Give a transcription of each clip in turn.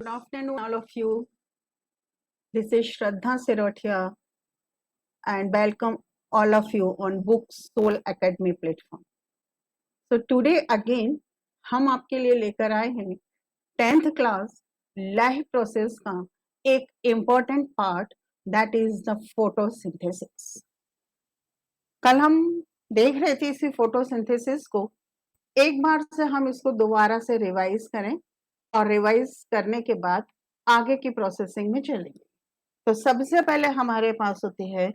Good afternoon, all of you. This is Shraddha Sirotia, and welcome all of you on Book Soul Academy platform. So today again हम आपके लिए लेकर आए हैं 10th class life process का एक important part that is the photosynthesis. कल हम देख रहे थे इसी फोटोसिंथेसिस को, एक बार से हम इसको दोबारा से रिवाइज करें और रिवाइज करने के बाद आगे की प्रोसेसिंग में चलेंगे। तो सबसे पहले हमारे पास होती है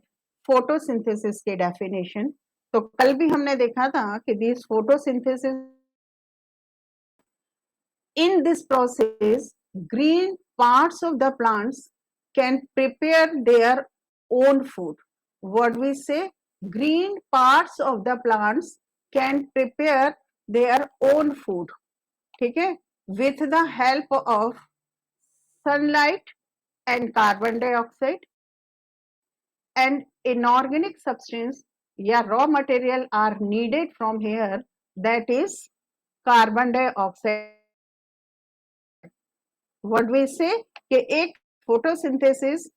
फोटोसिंथेसिस की डेफिनेशन। तो कल भी हमने देखा था कि this photosynthesis, in this process green parts of the plants can prepare their own food. What we say, green parts of the plants can prepare their own food, ठीक है, with the help of sunlight and carbon dioxide and inorganic substance या raw material are needed from here, that is carbon dioxide. What we say कि एक photosynthesis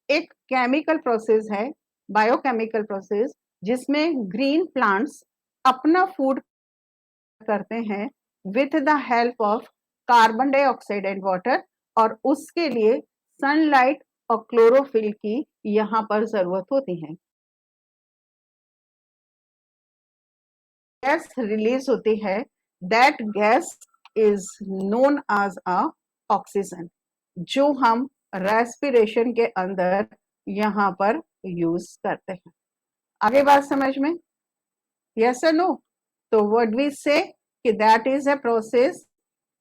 एक chemical process है, biochemical process, जिसमें green plants अपना food करते हैं with the help of carbon dioxide and water, और उसके लिए सनलाइट और क्लोरोफिल की यहाँ पर जरूरत होती है। गैस रिलीज होती है, that gas is known as a oxygen, जो हम रेस्पिरेशन के अंदर यहाँ पर यूज करते हैं। आगे बात समझ में? यस और नो? तो व्हाट वी से कि that is a process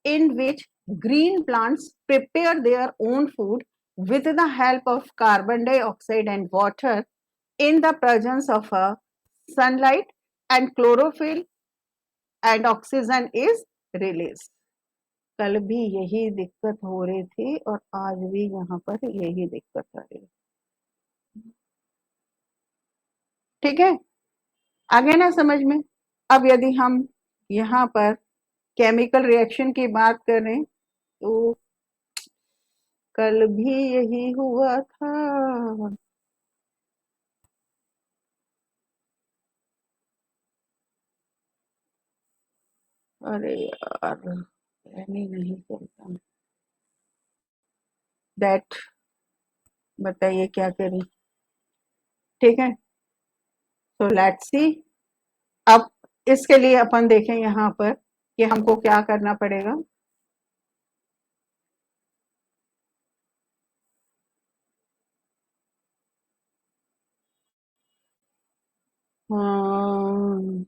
in which green plants prepare their own food with the help of carbon dioxide and water in the presence of a sunlight, and chlorophyll and oxygen is released. कल भी यही दिक्कत हो रही थी और आज भी यहाँ पर यही दिक्कत आ रही है, ठीक है? आगे ना समझ में? अब यदि हम यहाँ पर केमिकल रिएक्शन की बात करें तो कल भी यही हुआ था। अरे यार, नहीं चलता। दैट बताइए क्या करें, ठीक है? तो लेट्स सी। अब इसके लिए अपन देखें यहाँ पर कि हमको क्या करना पड़ेगा। हाँ,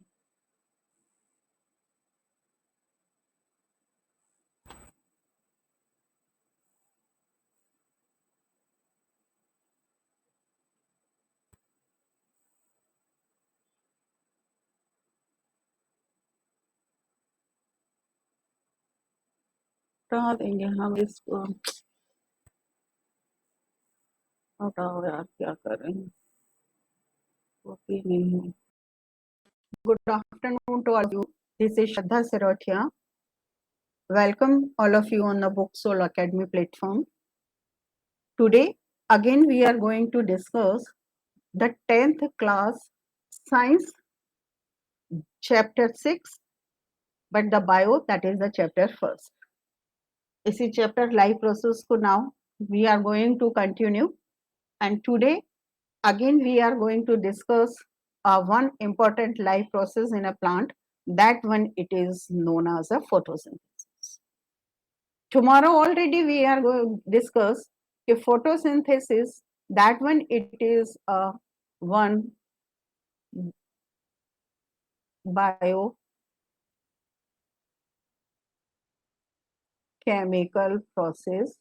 हटा देंगे हम इसको। हटाओ यार, क्या कर रहे हैं, होती नहीं है। Good afternoon to all you, this is Shraddha Sirothia. Welcome all of you on the Book Soul Academy platform. Today again we are going to discuss the 10th class science chapter 6, but the bio, that is the chapter first. इसी chapter life process को now we are going to continue, and today again we are going to discuss one important life process in a plant, that one it is known as a photosynthesis. Tomorrow already we are going to discuss a photosynthesis, that one it is a one biochemical process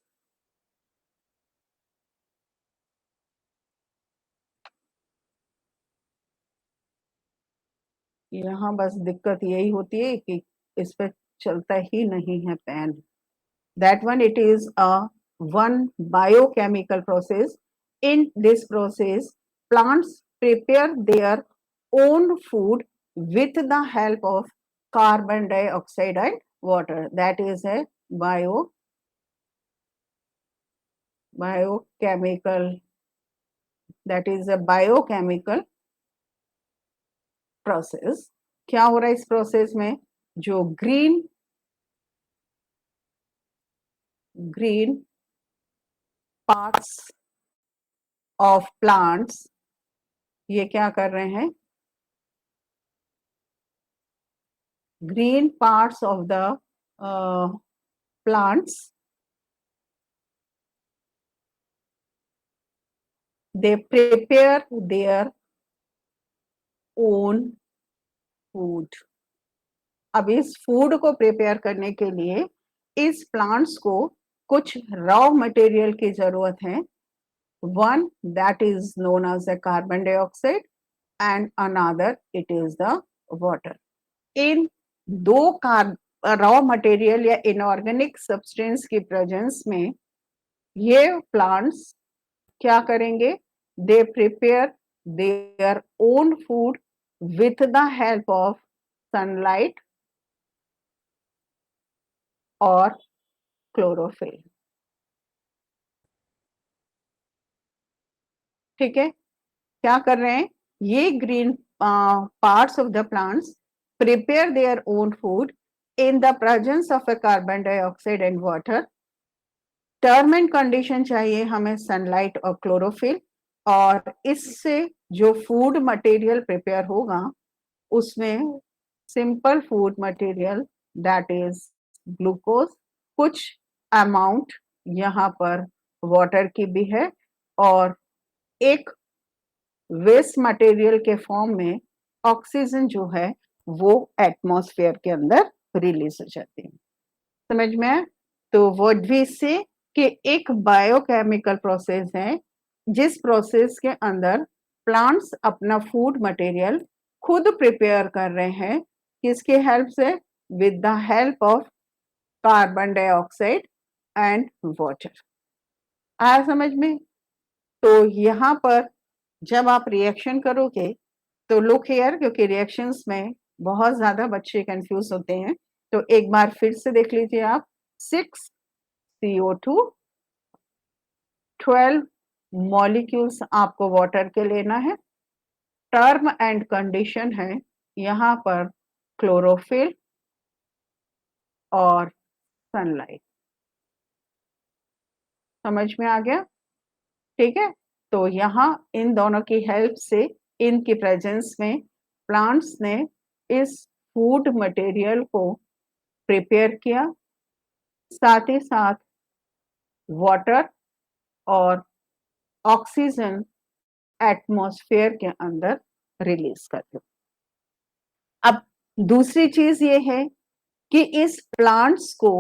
यहाँ बस दिक्कत यही होती है कि इस पे चलता ही नहीं है pen. That one it is a one biochemical process. In this process, plants prepare their own food with the help of carbon dioxide and water. That is a biochemical biochemical, that is a biochemical process. क्या हो रहा है इस process में? जो green parts of plants, ये क्या कर रहे हैं? Green parts of the plants, they prepare their own food। अब इस फूड को प्रिपेयर करने के लिए इस प्लांट्स को कुछ रॉ मटेरियल की जरूरत है। One that is known as the carbon dioxide and another it is the water. इन दो रॉ मटेरियल या इनऑर्गेनिक सब्सटेंस की प्रेजेंस में ये प्लांट्स क्या करेंगे? They prepare their own food with the help of sunlight और क्लोरोफिल। ठीक है, क्या कर रहे हैं? ये green parts of the plants prepare their own food in the presence of a carbon dioxide and water. Term and condition चाहिए हमें सनलाइट और क्लोरोफिल, और इससे जो फूड मटेरियल प्रिपेयर होगा उसमें simple food material that is glucose, कुछ amount यहाँ पर वाटर की भी है, और एक वेस्ट मटेरियल के फॉर्म में ऑक्सीजन जो है वो एटमॉस्फेयर के अंदर रिलीज हो जाती है। समझ में आया? तो व्हाट वी से कि एक बायोकेमिकल प्रोसेस है जिस प्रोसेस के अंदर प्लांट्स अपना फूड मटेरियल खुद प्रिपेयर कर रहे हैं। किसके हेल्प से? With the help of carbon dioxide and water. आया समझ में? तो यहाँ पर जब आप रिएक्शन करोगे तो लुक हियर, क्योंकि रिएक्शंस में बहुत ज्यादा बच्चे कंफ्यूज होते हैं, तो एक बार फिर से देख लीजिए आप। 6CO2, 12 मॉलिक्यूल्स आपको वाटर के लेना है। टर्म एंड कंडीशन है यहाँ पर क्लोरोफिल और सनलाइट। समझ में आ गया? ठीक है, तो यहाँ इन दोनों की हेल्प से, इनकी प्रेजेंस में प्लांट्स ने इस फूड मटेरियल को प्रिपेयर किया, साथ ही साथ वाटर और ऑक्सीजन एटमॉस्फेयर के अंदर रिलीज कर दो। अब दूसरी चीज ये है कि इस प्लांट्स को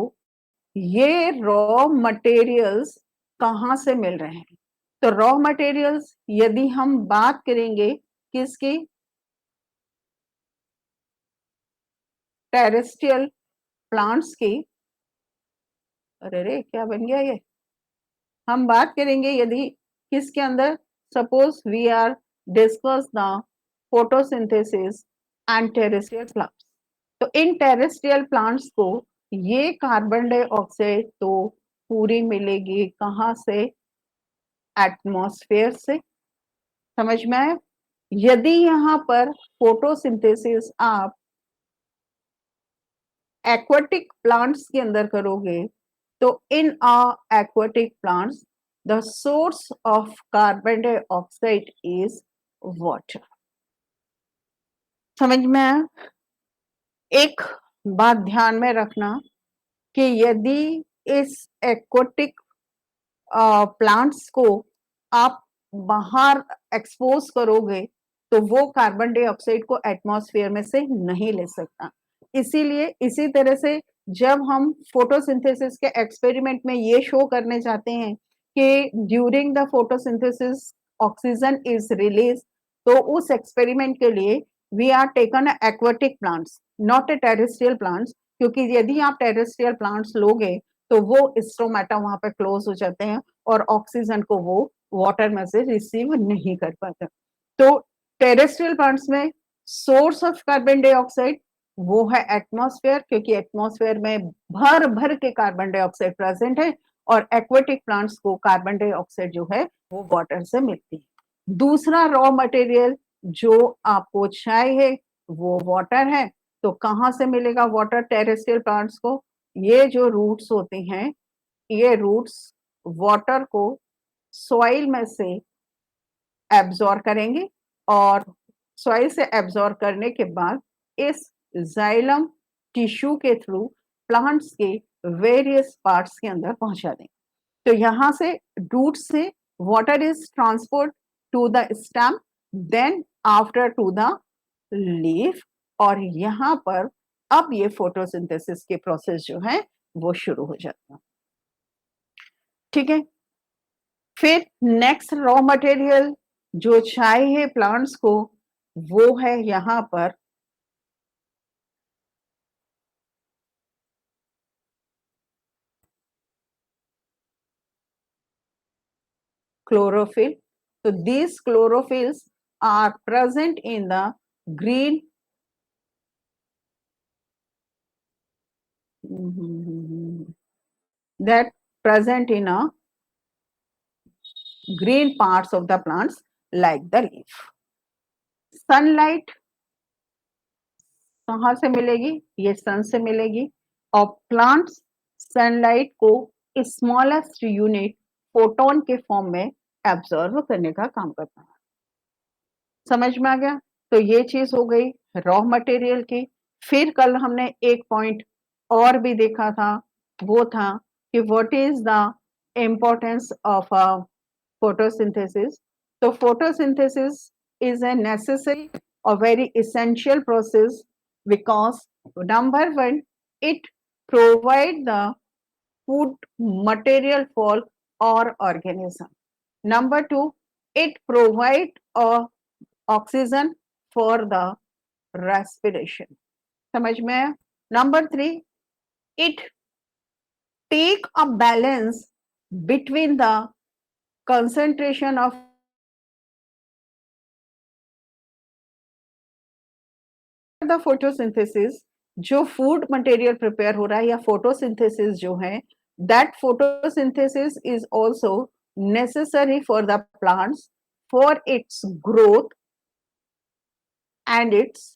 ये रॉ मटेरियल्स कहाँ से मिल रहे हैं? तो रॉ मटेरियल्स यदि हम बात करेंगे किसकी? टेरेस्ट्रियल प्लांट्स की। अरे रे क्या बन गया ये? हम बात करेंगे यदि किसके अंदर? Suppose we are discuss the photosynthesis and terrestrial plants. तो इन टेरेस्ट्रियल प्लांट्स को ये कार्बन डाइऑक्साइड तो पूरी मिलेगी कहाँ से? एटमॉस्फेयर से। समझ में आए? यदि यहाँ पर फोटोसिंथेसिस आप एक्वाटिक प्लांट्स के अंदर करोगे तो in aquatic plants the source of carbon dioxide is water. समझ में आया? एक बात ध्यान में रखना कि यदि इस एक्वाटिक प्लांट्स को आप बाहर एक्सपोज करोगे तो वो कार्बन डाइऑक्साइड को एटमॉस्फेयर में से नहीं ले सकता। इसीलिए इसी तरह से जब हम फोटोसिंथेसिस के एक्सपेरिमेंट में ये शो करने जाते हैं कि during the photosynthesis oxygen is release, तो उस एक्सपेरिमेंट के लिए we are taken aquatic plants, not a terrestrial plants, क्योंकि यदि आप टेरेस्ट्रियल प्लांट्स लोगे तो वो स्टोमेटा वहां पे क्लोज हो जाते हैं और ऑक्सीजन को वो वाटर में से रिसीव नहीं कर पाते। तो टेरेस्ट्रियल प्लांट्स में सोर्स ऑफ कार्बन डाइऑक्साइड वो है एटमॉस्फेयर, क्योंकि एटमॉस्फेयर में भर भर के कार्बन डाइऑक्साइड प्रेजेंट है और एक्वेटिक प्लांट्स को कार्बन डाइऑक्साइड जो है वो वाटर से मिलती है। दूसरा रॉ मटेरियल जो आपको चाहिए वो वाटर है। तो कहाँ से मिलेगा वाटर टेरेस्ट्रियल प्लांट्स को? ये जो रूट्स होती हैं, ये रूट्स वाटर को सॉइल में से एब्जॉर्ब करेंगे और सॉइल से एब्जॉर्ब करने के बाद इस जाइलम टिश्यू के थ्रू प्लांट्स के वेरियस पार्ट्स के अंदर पहुंचा देंगे। तो यहाँ से रूट से water is transport to the stem, then after to the leaf, और यहाँ पर अब ये फोटोसिंथेसिस के प्रोसेस जो है वो शुरू हो जाता है। ठीक है, फिर नेक्स्ट रॉ मटेरियल जो चाहिए प्लांट्स को वो है यहाँ पर chlorophyll. So these chlorophylls are present in the green that present in a green parts of the plants like the leaf. Sunlight कहाँ से मिलेगी? ये सन से मिलेगी और प्लांट्स सनलाइट को स्मॉलेस्ट यूनिट फोटोन के फॉर्म में एब्जॉर्व करने का काम करता है। समझ में आ गया? तो ये चीज हो गई रॉ मटेरियल की। फिर कल हमने एक पॉइंट और भी देखा था, वो था कि what is the importance of photosynthesis. So photosynthesis is a necessary or very essential process because number one, it provide the food material for our organism. Number two, it provide oxygen for the respiration. समझ में आया? Number three, it take a balance between the concentration of the photosynthesis, जो food material prepare हो रहा है या photosynthesis जो है, that photosynthesis is also necessary for the plants for its growth and it's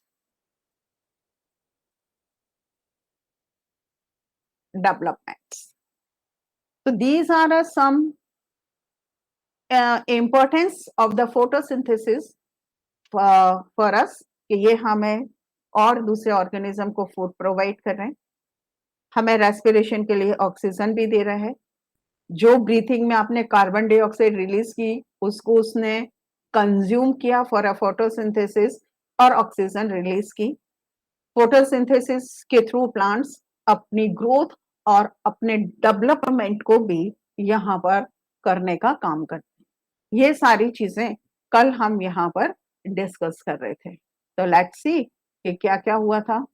developments. So these are some importance of the photosynthesis for us, कि ये हमें और दूसरे ऑर्गेनिज्म को फूड प्रोवाइड कर रहे हैं, हमें रेस्पिरेशन के लिए ऑक्सीजन भी दे रहा है। जो ब्रीथिंग में आपने कार्बन डाइऑक्साइड रिलीज की उसको उसने कंज्यूम किया फॉर अ फोटोसिंथेसिस और ऑक्सीजन रिलीज की। फोटोसिंथेसिस के थ्रू प्लांट्स अपनी ग्रोथ और अपने डेवलपमेंट को भी यहाँ पर करने का काम करते हैं। ये सारी चीजें कल हम यहाँ पर डिस्कस कर रहे थे। तो लेट्स सी कि क्या क्या हुआ था।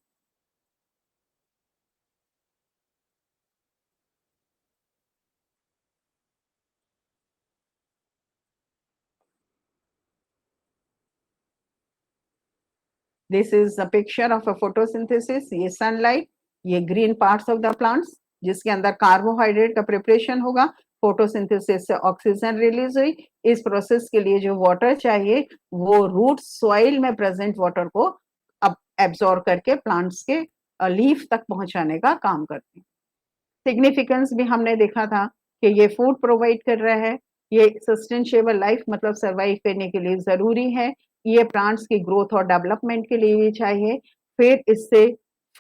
This is a picture of a photosynthesis. ये सनलाइट, ये green parts of the plants जिसके अंदर कार्बोहाइड्रेट का प्रिपरेशन होगा, फोटोसिंथेसिस से ऑक्सीजन रिलीज हुई। इस प्रोसेस के लिए जो वाटर चाहिए वो रूट सॉइल में प्रेजेंट वाटर को अब एब्जॉर्ब करके प्लांट्स के लीफ तक पहुंचाने का काम करते हैं। सिग्निफिकेंस भी हमने देखा था कि ये फूड प्रोवाइड कर रहा है, ये सस्टेनेबल लाइफ मतलब सर्वाइव करने के लिए जरूरी है, ये प्लांट्स की ग्रोथ और डेवलपमेंट के लिए भी चाहिए। फिर इससे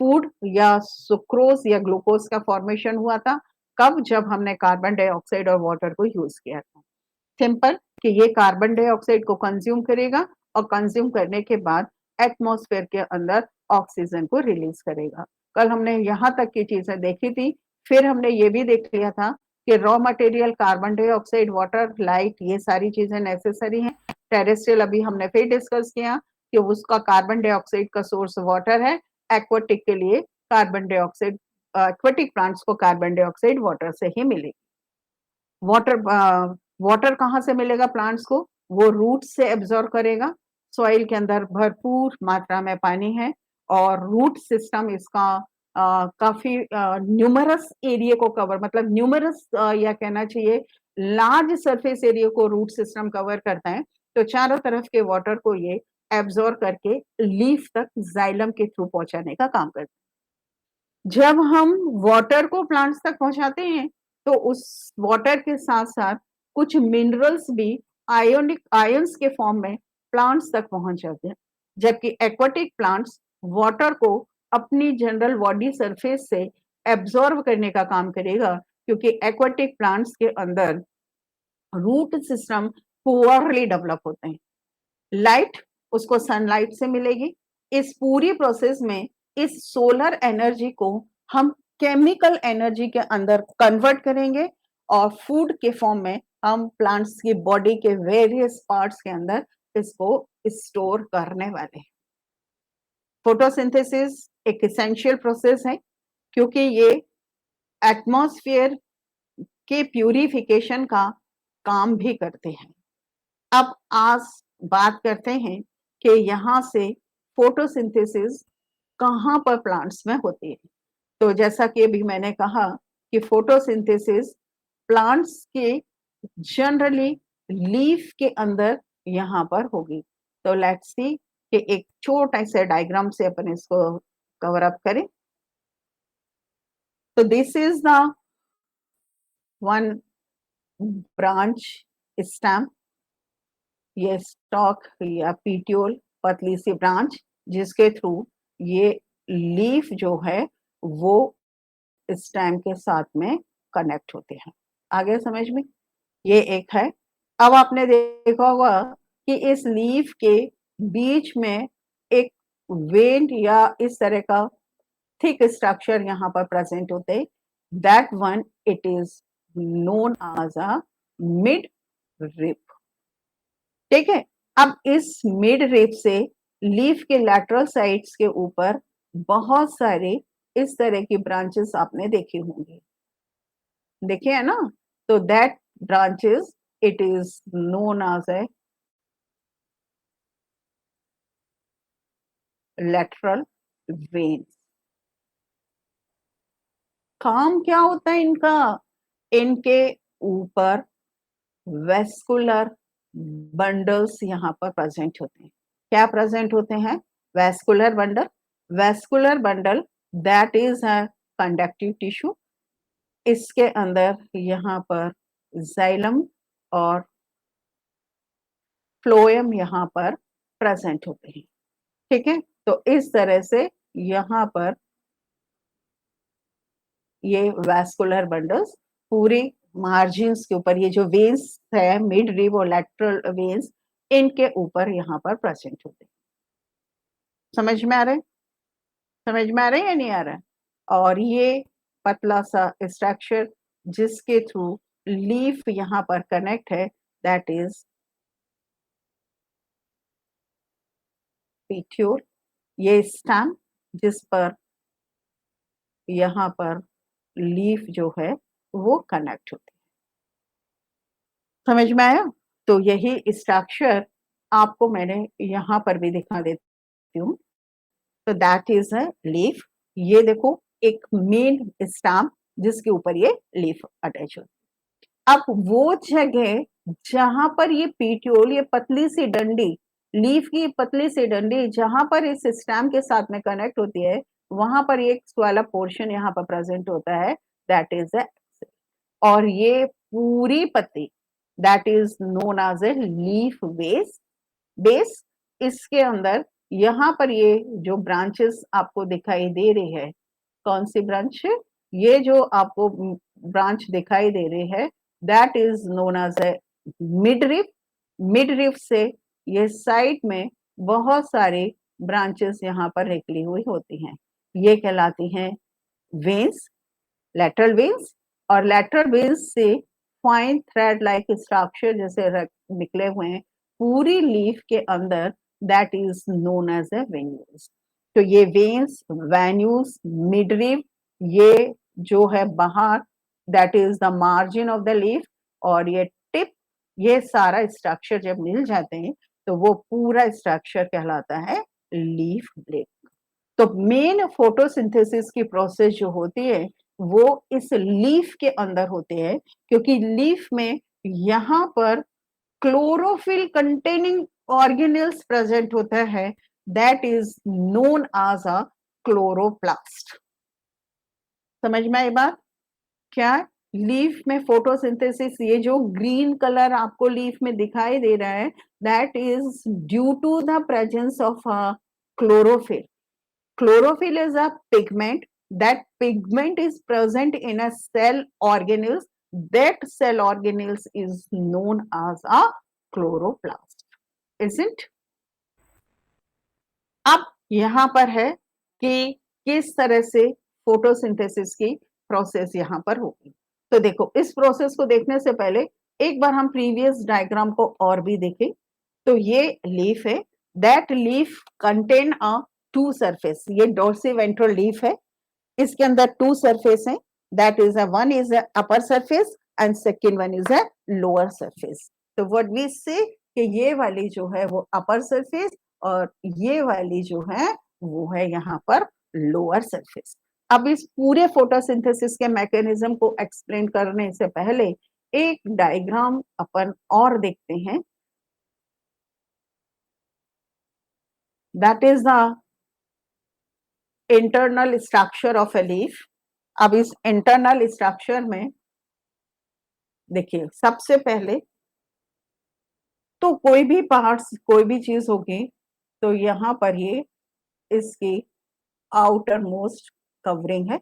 फूड या सुक्रोज या ग्लूकोज का फॉर्मेशन हुआ था, कब? जब हमने कार्बन डाइऑक्साइड और वाटर को यूज किया था। सिंपल कि ये कार्बन डाइऑक्साइड को कंज्यूम करेगा और कंज्यूम करने के बाद एटमॉस्फेयर के अंदर ऑक्सीजन को रिलीज करेगा। कल हमने यहाँ तक की चीजें देखी थी। फिर हमने ये भी देख लिया था कि raw material carbon dioxide, water, light, ये सारी चीजें नेसेसरी हैं। टेरेस्ट्रियल अभी हमने फिर डिस्कस किया कि उसका कार्बन डाइऑक्साइड का सोर्स वाटर है। एक्वाटिक के लिए कार्बन डाइऑक्साइड, एक्वाटिक प्लांट्स को कार्बन डाइऑक्साइड वाटर से ही मिलेगी। वाटर वाटर कहाँ से मिलेगा प्लांट्स को? वो रूट से एब्जॉर्ब करेगा। सॉइल के अंदर भरपूर मात्रा में पानी है और रूट सिस्टम इसका काफी न्यूमरस एरिया को कवर, मतलब न्यूमरस या कहना चाहिए लार्ज सरफेस एरिया को रूट सिस्टम कवर करता है। तो चारों तरफ के वाटर को ये एब्जॉर्ब करके लीफ तक जाइलम के थ्रू पहुंचाने का काम करता है। जब हम वाटर को प्लांट्स तक पहुंचाते हैं तो उस वाटर के साथ साथ कुछ मिनरल्स भी आयोनिक आयंस के फॉर्म में प्लांट्स तक पहुंच जाते हैं, जबकि एक्वाटिक प्लांट्स वाटर को अपनी जनरल बॉडी सरफेस से एब्जॉर्ब करने का काम करेगा, क्योंकि एक्वाटिक प्लांट्स के अंदर रूट सिस्टम पुअरली डेवलप होते हैं। लाइट उसको सनलाइट से मिलेगी। इस पूरी प्रोसेस में इस सोलर एनर्जी को हम केमिकल एनर्जी के अंदर कन्वर्ट करेंगे और फूड के फॉर्म में हम प्लांट्स की बॉडी के वेरियस पार्ट्स के अंदर इसको स्टोर करने वाले हैं। फोटोसिंथेसिस एक एसेंशियल प्रोसेस है, क्योंकि ये एटमॉस्फेयर के प्यूरिफिकेशन का काम भी करते हैं। अब आज बात करते हैं कि यहाँ से फोटोसिंथेसिस कहाँ पर प्लांट्स में होती है। तो जैसा कि अभी मैंने कहा कि फोटोसिंथेसिस प्लांट्स के जनरली लीफ के अंदर यहाँ पर होगी। तो लेट्स सी कि एक छोटा सा डायग्राम से अपन इसको कवर अप करें। तो this is the one branch stem, ये स्टॉक या पीटियोल पतली सी ब्रांच जिसके थ्रू ये लीफ जो है वो स्टेम के साथ में कनेक्ट होते हैं। आगे समझ में, ये एक है। अब आपने देखा होगा कि इस लीफ के बीच में एक वेन या इस तरह का थिक स्ट्रक्चर यहाँ पर प्रेजेंट होते हैं। That one it is known as a mid rib. ठीक है। अब इस मिड रिप से लीफ के लैटरल साइड्स के ऊपर बहुत सारे इस तरह की ब्रांचेस आपने देखी होंगी, देखे है ना। तो that branches it is known as a lateral veins. काम क्या होता है इनका? इनके ऊपर वेस्कुलर बंडल्स यहाँ पर प्रेजेंट होते हैं। क्या प्रेजेंट होते हैं? Vascular bundle. Vascular bundle that is a conductive tissue. इसके अंदर यहाँ पर जाइलम और फ्लोएम यहाँ पर प्रेजेंट होते हैं। ठीक है। तो इस तरह से यहाँ पर ये वेस्कुलर बंडल्स पूरे मार्जिन्स के ऊपर, ये जो वेन्स है मिड रिब और लैटरल वेन्स, इनके ऊपर यहाँ पर प्रेजेंट होते हैं। समझ में आ रहा है? समझ में आ रहा है या नहीं आ रहा है? और ये पतला सा स्ट्रक्चर जिसके थ्रू लीफ यहाँ पर कनेक्ट है, दैट इज पीट्यूल। ये स्टेम जिस पर यहाँ पर लीफ जो है वो कनेक्ट होती है। समझ में आया? तो यही स्ट्रक्चर आपको मैंने यहाँ पर भी दिखा देती हूँ। तो दैट इज अ लीफ। ये देखो एक मेन स्टेम जिसके ऊपर ये लीफ अटैच होती है। अब वो जगह जहां पर ये पीट्यूल, ये पतली सी डंडी, लीफ की पतली सी डंडी जहां पर इस स्टेम के साथ में कनेक्ट होती है, वहां पर एक वाला पोर्शन यहाँ पर प्रेजेंट होता है, दैट इज अ। और ये पूरी पत्ती that is known as a leaf base. Base इसके अंदर यहाँ पर ये जो ब्रांचेस आपको दिखाई दे रही है, कौन सी ब्रांच? ये जो आपको ब्रांच दिखाई दे रही है that is known as a mid rib. Mid rib से ये साइड में बहुत सारे ब्रांचेस यहाँ पर निकली हुई होती हैं, ये कहलाती हैं वेन्स, लैटरल वेन्स। और लैटरल वेन्स से फाइन थ्रेड लाइक स्ट्रक्चर जैसे निकले हुए हैं पूरी लीफ के अंदर, that is known as a venules. तो ये वेन्स, वेन्यूल्स, मिडरिप, ये जो है बाहर that is the margin of the leaf, और ये टिप, ये सारा स्ट्रक्चर जब मिल जाते हैं तो वो पूरा स्ट्रक्चर कहलाता है लीफ ब्लेड। तो मेन फोटोसिंथेसिस की प्रोसेस जो होती है वो इस लीफ के अंदर होते हैं, क्योंकि लीफ में यहाँ पर क्लोरोफिल कंटेनिंग ऑर्गेनेल्स प्रेजेंट होता है, that is known as a chloroplast. समझ में आई बात? क्या लीफ में फोटोसिंथेसिस, ये जो ग्रीन कलर आपको लीफ में दिखाई दे रहा है, that is due to the presence of chlorophyll. Chlorophyll is a pigment. That pigment is present in a cell organelles. That cell organelles is known as a chloroplast. Isn't? अब यहाँ पर है कि किस तरह से फोटोसिंथेसिस की प्रोसेस यहाँ पर होगी। तो देखो, इस प्रोसेस को देखने से पहले एक बार हम प्रीवियस डायग्राम को और भी देखें। तो ये लीफ है, that leaf contain a two surface, ये डोर्सिवेंट्रल लीफ है, इसके अंदर टू सरफेस है, that is one is upper surface and second one is a lower surface. तो व्हाट वी से कि ये वाली जो है वो अपर सरफेस और ये वाली जो है वो है यहाँ पर लोअर सरफेस। अब इस पूरे फोटोसिंथेसिस के मैकेनिज्म को एक्सप्लेन करने से पहले एक डायग्राम अपन और देखते हैं, that is the internal structure of a leaf. अब इस इंटरनल स्ट्रक्चर में देखिए, सबसे पहले तो कोई भी पार्ट्स, कोई भी चीज होगी तो यहाँ पर ये इसकी आउटर मोस्ट कवरिंग है,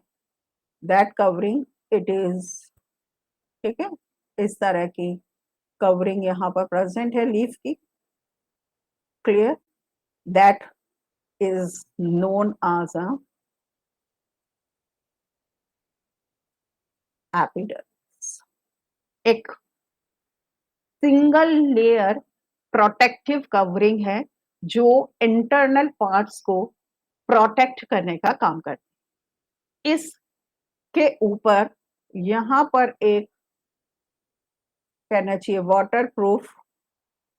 दैट कवरिंग इट इज, ठीक है, इस तरह की कवरिंग यहाँ पर प्रेजेंट है लीफ की, clear, that is known as a epidermis. एक सिंगल लेयर प्रोटेक्टिव कवरिंग है जो इंटरनल पार्ट्स को प्रोटेक्ट करने का काम करती है। इसके ऊपर यहाँ पर एक, कहना चाहिए, वाटर प्रूफ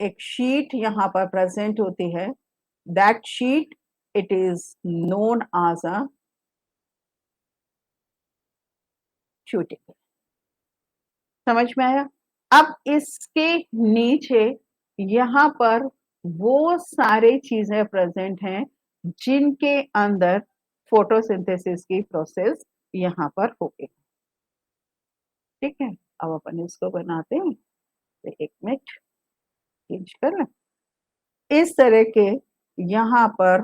एक शीट यहाँ पर प्रेजेंट होती है, that sheet it is known as a cuticle. समझ में आया? अब इसके नीचे यहाँ पर वो सारी चीजें प्रेजेंट हैं जिनके अंदर फोटोसिंथेसिस की प्रोसेस यहाँ पर होगी। ठीक है, अब अपन इसको बनाते हैं, तो एक मिनट चेंज कर लें। इस तरह के यहाँ पर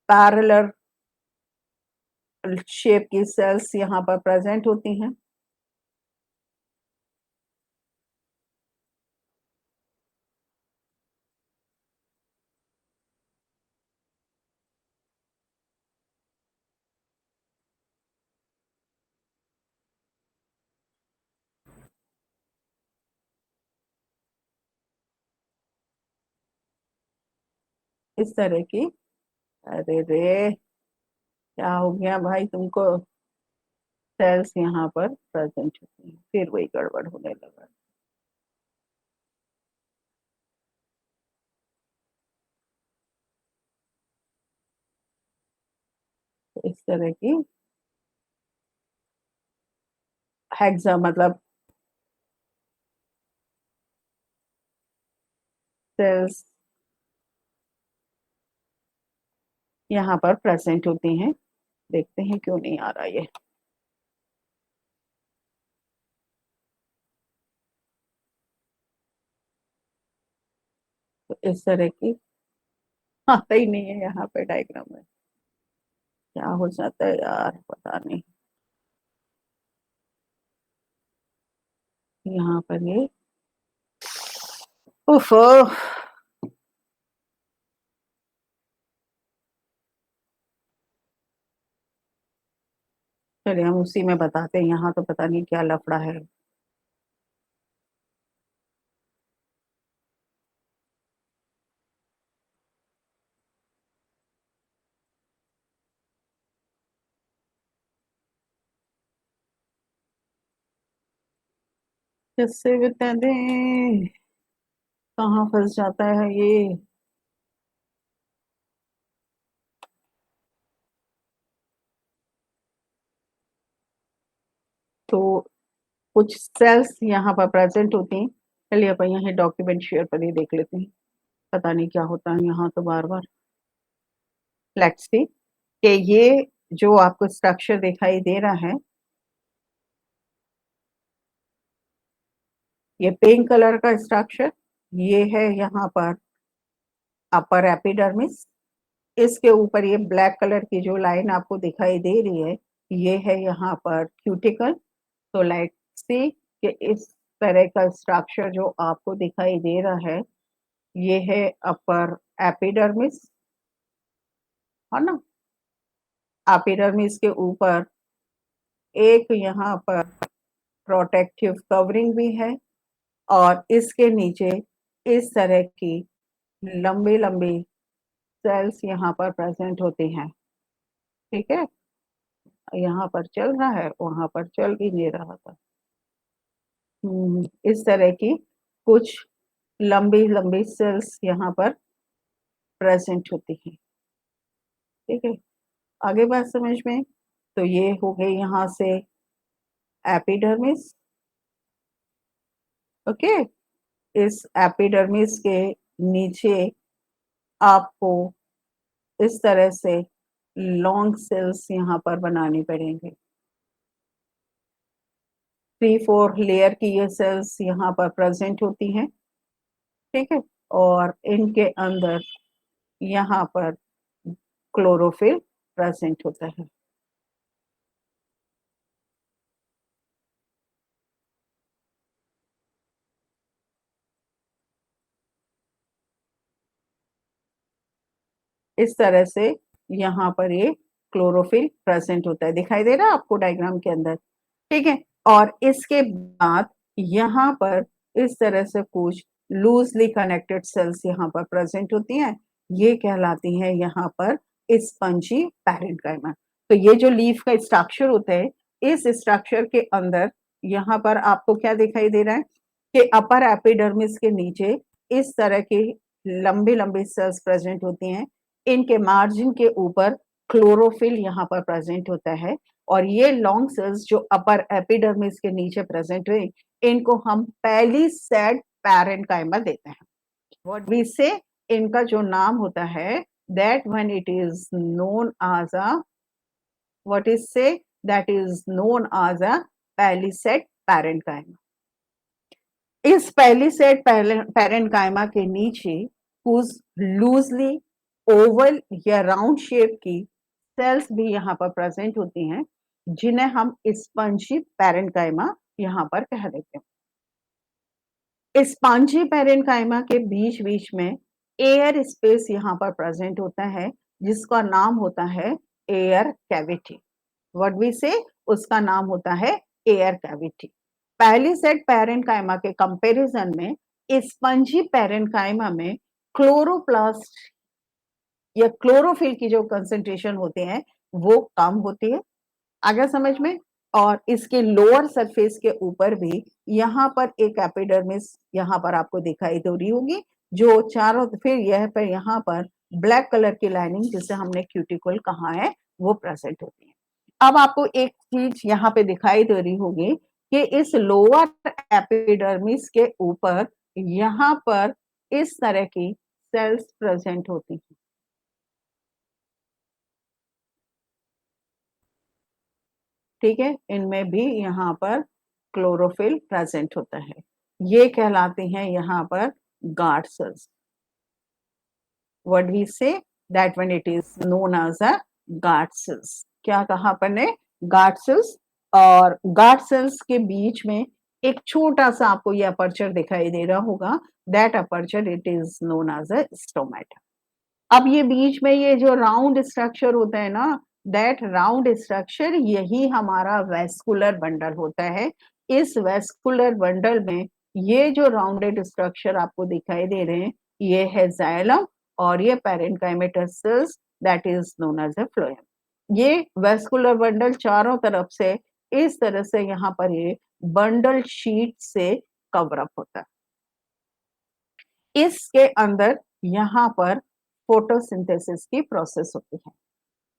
पैरेलल शेप की सेल्स यहाँ पर प्रेजेंट होती हैं। इस तरह की, अरे रे, क्या हो गया भाई तुमको, सेल्स यहाँ पर प्रेजेंट होती हैं, फिर वही गड़बड़ होने लगा। तो इस तरह की हेक्सा मतलब सेल्स यहाँ पर प्रेजेंट होती हैं। देखते हैं क्यों नहीं आ रहा ये। तो इस तरह की आता ही नहीं है यहाँ पे डायग्राम में, क्या हो जाता है यार पता नहीं। यहाँ पर ये, उफ, चलिए हम उसी में बताते हैं, यहाँ तो पता नहीं क्या लफड़ा है। किससे बता दें, कहाँ फंस जाता है ये। तो कुछ सेल्स यहाँ पर प्रेजेंट होती हैं। चलिए अपन यहाँ डॉक्यूमेंट शेयर पर ही देख लेते हैं, पता नहीं क्या होता है यहाँ तो बार बार। लेट्स सी कि ये जो आपको स्ट्रक्चर दिखाई दे रहा है, ये पिंक कलर का स्ट्रक्चर, ये है यहाँ पर अपर एपिडर्मिस। इसके ऊपर ये ब्लैक कलर की जो लाइन आपको दिखाई दे रही है, ये है यहाँ पर क्यूटिकल। तो लेट्स सी कि इस तरह का स्ट्रक्चर जो आपको दिखाई दे रहा है, ये है अपर एपिडर्मिस, है ना। एपिडर्मिस के ऊपर एक यहाँ पर प्रोटेक्टिव कवरिंग भी है, और इसके नीचे इस तरह की लंबी लंबी सेल्स यहाँ पर प्रेजेंट होती हैं। ठीक है, यहाँ पर चल रहा है, वहां पर चल भी नहीं रहा था। इस तरह की कुछ लंबी लंबी सेल्स यहाँ पर प्रेजेंट होती हैं। ठीक है, आगे बात समझ में। तो ये हो गई यहाँ से एपिडर्मिस। ओके, इस एपिडर्मिस के नीचे आपको इस तरह से लॉन्ग सेल्स यहाँ पर बनानी पड़ेंगे। 3-4 लेयर की ये सेल्स यहाँ पर प्रेजेंट होती हैं। ठीक है, और इनके अंदर यहाँ पर क्लोरोफिल प्रेजेंट होता है। इस तरह से यहाँ पर ये क्लोरोफिल प्रेजेंट होता है, दिखाई दे रहा है आपको डायग्राम के अंदर। ठीक है, और इसके बाद यहाँ पर इस तरह से कुछ लूजली कनेक्टेड सेल्स यहाँ पर प्रेजेंट होती हैं, ये कहलाती हैं यहाँ पर स्पंजी पैरेन्काइमा। तो ये जो लीफ का स्ट्रक्चर होता है, इस स्ट्रक्चर के अंदर यहाँ पर आपको क्या दिखाई दे रहा है कि अपर एपिडर्मिस के नीचे इस तरह की लंबी लंबी सेल्स प्रेजेंट होती हैं। इनके मार्जिन के ऊपर क्लोरोफिल यहाँ पर प्रेजेंट होता है, और ये लॉन्ग सेल्स जो अपर एपिडर्मिस के नीचे प्रेजेंट हुए, इनको हम पैलिसेड पैरेन्काइमा देते हैं। व्हाट वी से, इनका जो नाम होता है, that when it is known as a, what is say, that is known as a palisade parenchyma. इस पैलिसेड पैरेन्काइमा के नीचे कुछ लूजली ओवल या राउंड शेप की सेल्स भी यहाँ पर प्रेजेंट होती हैं, जिन्हें हम स्पंजी पैरेन्काइमा यहाँ पर कह देते हैं। स्पंजी पैरेन्काइमा के बीच बीच में एयर स्पेस यहाँ पर प्रेजेंट होता है, जिसका नाम होता है एयर कैविटी। व्हाट वी से, उसका नाम होता है एयर कैविटी। पैलिसेड पैरेन्काइमा के कंपैरिजन में स्पंजी पैरेन्काइमा में क्लोरोप्लास्ट या क्लोरोफिल की जो कंसेंट्रेशन होते हैं वो कम होती है, आगे समझ में। और इसके लोअर सरफेस के ऊपर भी यहाँ पर एक एपिडर्मिस यहाँ पर आपको दिखाई दे रही होगी, जो चारों, फिर यह पर यहाँ पर ब्लैक कलर की लाइनिंग जिसे हमने क्यूटिकल कहा है, वो प्रेजेंट होती है। अब आपको एक चीज यहाँ पे दिखाई दे रही होगी कि इस लोअर एपिडर्मिस के ऊपर यहाँ पर इस तरह की सेल्स प्रेजेंट होती हैं। ठीक है, इनमें भी यहाँ पर क्लोरोफिल प्रेजेंट होता है, ये कहलाते हैं यहाँ पर guard cells. What we say, that when it is known as a guard cells. क्या कहा अपन ने, गार्ड सेल्स। और गार्ड सेल्स के बीच में एक छोटा सा आपको ये अपर्चर दिखाई दे रहा होगा, that aperture it is known as a stomata. अब ये बीच में ये जो राउंड स्ट्रक्चर होता है ना, दैट राउंड स्ट्रक्चर, यही हमारा वेस्कुलर बंडल होता है। इस वेस्कुलर बंडल में ये जो राउंडेड स्ट्रक्चर आपको दिखाई दे रहे हैं, ये है जाइलम, और ये parenchymatous cells, that is known as a phloem. ये वेस्कुलर बंडल चारों तरफ से इस तरह से यहाँ पर ये बंडल शीट से कवर अप होता है। इसके अंदर यहाँ पर फोटोसिंथेसिस की प्रोसेस होती है,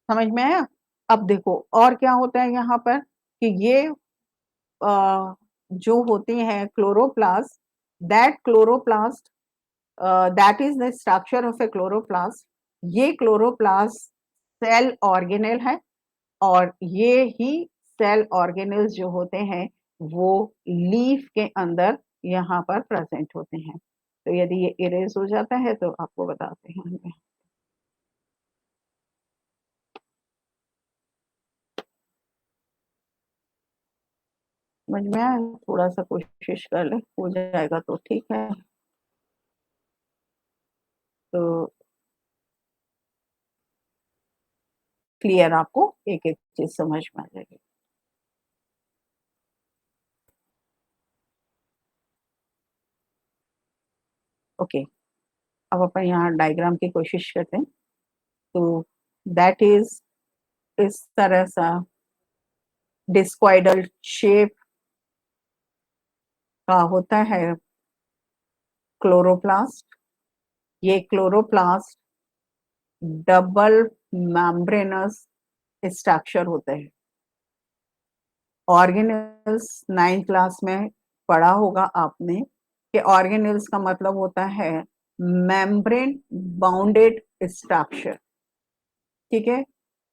समझ में आया। अब देखो और क्या होता है यहाँ पर कि ये जो होती हैं chloroplast, that chloroplast, that is the structure of A chloroplast. ये क्लोरोप्लास्ट सेल ऑर्गेनेल है, और ये ही सेल ऑर्गेनेल्स जो होते हैं वो लीफ के अंदर यहाँ पर प्रेजेंट होते हैं। तो यदि ये इरेज हो जाता है तो आपको बताते हैं हम। समझ में आया? थोड़ा सा कोशिश कर ले, हो जाएगा तो ठीक है। तो क्लियर, आपको एक एक चीज समझ में आ जाएगी। ओके, अब अपन यहाँ डायग्राम की कोशिश करते हैं। तो दैट इज इस तरह सा डिस्क्वाइडल शेप का होता है क्लोरोप्लास्ट। ये क्लोरोप्लास्ट डबल मेम्ब्रेनस स्ट्रक्चर होते हैं। ऑर्गेनेल्स 9th क्लास में पढ़ा होगा आपने कि ऑर्गेनेल्स का मतलब होता है मेम्ब्रेन बाउंडेड स्ट्रक्चर। ठीक है,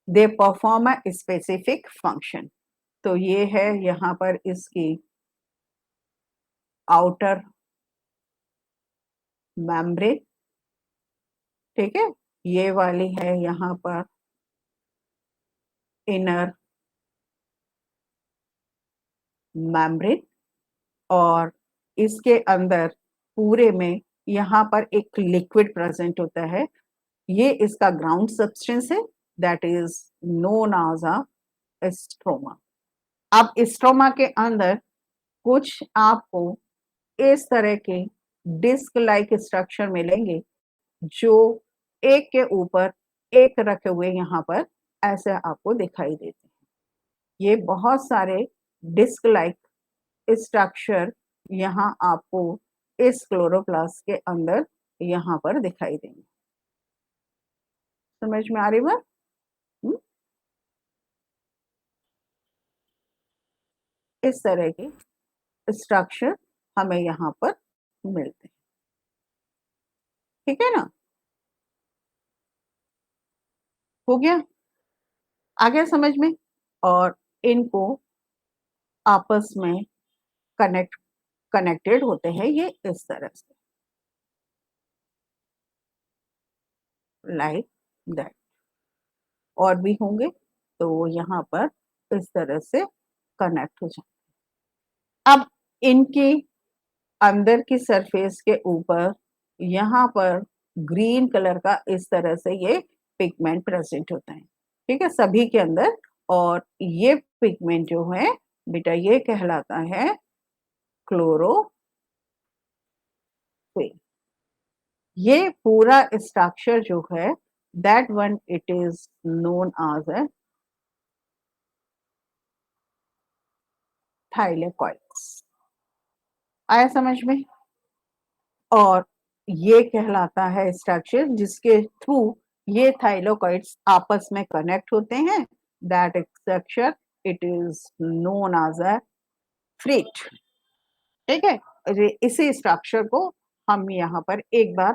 they perform a specific function. तो ये है यहाँ पर इसकी आउटर मेम्ब्रेन। ठीक है, ये वाली है यहाँ पर इनर मेम्ब्रेन, और इसके अंदर पूरे में यहाँ पर एक लिक्विड प्रेजेंट होता है। ये इसका ग्राउंड सब्सटेंस है, that is known as a stroma. अब स्ट्रोमा के अंदर कुछ आपको इस तरह के डिस्क लाइक स्ट्रक्चर मिलेंगे, जो एक के ऊपर एक रखे हुए यहाँ पर ऐसे आपको दिखाई देते हैं। ये बहुत सारे डिस्क लाइक स्ट्रक्चर यहाँ आपको इस क्लोरोप्लास्ट के अंदर यहाँ पर दिखाई देंगे। समझ में आ रही बात? इस तरह के स्ट्रक्चर हमें यहाँ पर मिलते हैं। ठीक है ना, हो गया? आ गया समझ में? और इनको आपस में कनेक्टेड होते हैं ये इस तरह से, लाइक दैट। और भी होंगे तो यहाँ पर इस तरह से कनेक्ट हो जाए। अब इनकी अंदर की सरफेस के ऊपर यहाँ पर ग्रीन कलर का इस तरह से ये पिगमेंट प्रेजेंट होता है। ठीक है, सभी के अंदर। और ये पिगमेंट जो है बेटा ये कहलाता है क्लोरोफिल। ये पूरा स्ट्रक्चर जो है that one it is known as a thylakoids. आया समझ में? और ये कहलाता है स्ट्रक्चर जिसके थ्रू ये थाइलोकॉइड्स आपस में कनेक्ट होते हैं, that structure it is known as a fret. ठीक है, इसी स्ट्रक्चर को हम यहाँ पर एक बार